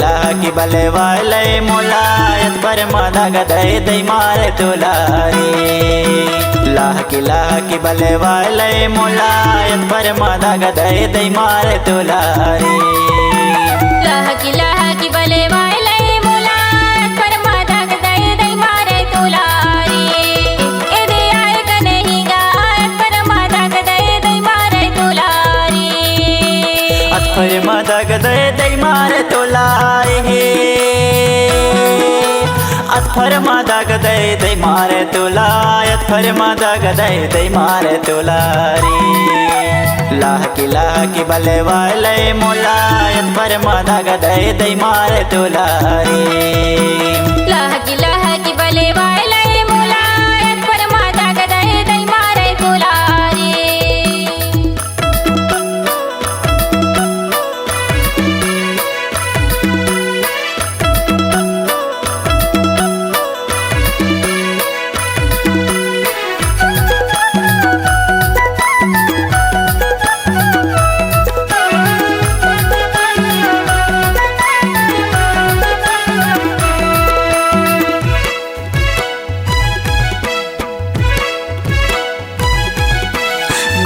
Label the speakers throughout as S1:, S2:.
S1: लाकी बले वाले मोलायत पर मादा गदय दई मारे तुलारी। लाकी बले वाले मोलायत पर मादा गदय दई मारे तुलारी।
S2: लाकी बले वाले मोलायत पर मादा गदय दई मारे तुलारी। इदे आय कन्हीं गायत पर मादा गदय दई मारे तुलारी।
S1: पर मादा गदय दई मारे तुलारी। अत्फर मादा गदय दई मारे तुलायत फर मादा गदय दई मारे तुलारी। लाकी बले वाले मोलायत पर मादा गदय दई मारे तुलारी।
S2: लाकी बले वाले मोलायत पर मादा गदय दई मारे तुलारी।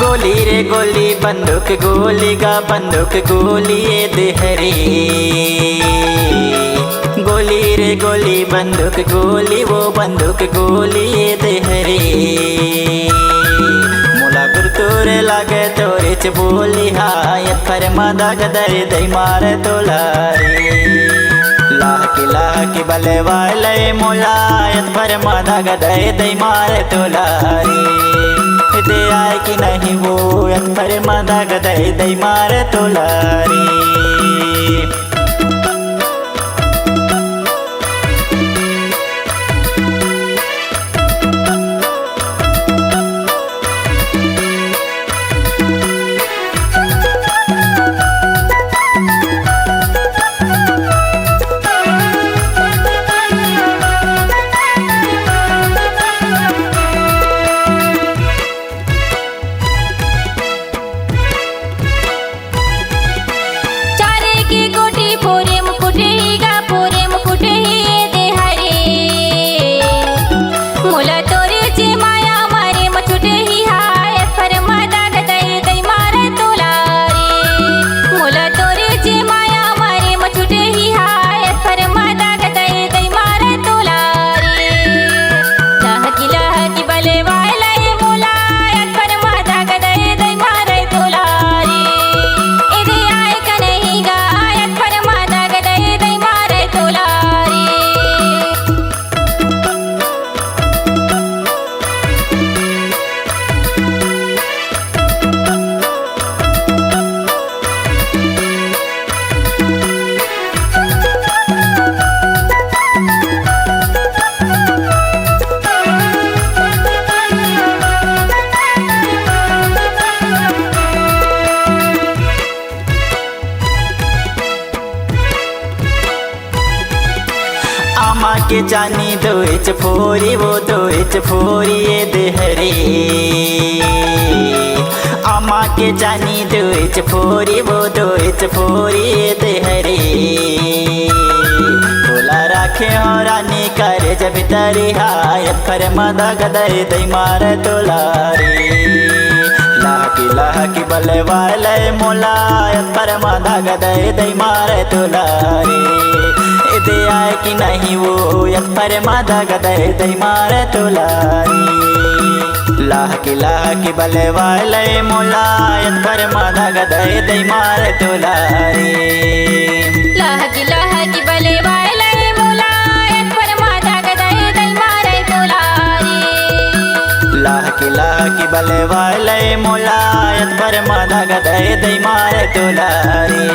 S1: गोली रे गोली बंदूक गोली गा बंदूक गोली देहरी। गोली रे गोली बंदूक गोली वो बंदूक गोली देहरी। मुला गुरतोरे लागे तोरे च बोली हायत पर मादा गदय दई मारे तुलारी। लाकी बले वाले मोलायत पर मादा गदय दई मारे तुलारी। दे आए कि नहीं वो पर मादा गदय दई मारे तुलारी। आमा के जानी दोच फोरी वो दोच फोरी देहरी। आमा के जानी दोच फोरी वो दोच फोरी देहरी। तोला राखे हो रानी करे जब तरी हायत पर मादा गदय दई मारे तुलारी। लाकी बले वाले मोलायत पर मादा गदय दई मारे तुलारी। दे आए कि नहीं वो पर मादा गदय दई मारे तुलारी। लाकी बले वाले मोलायत पर मादा गदय दई मारे तुलारी।
S2: लाकी बले वाले मोलायत पर मादा गदय दई मारे तुलारी।
S1: लाकी बले वाले मोलायत पर मादा गदय दई मारे तुलारी।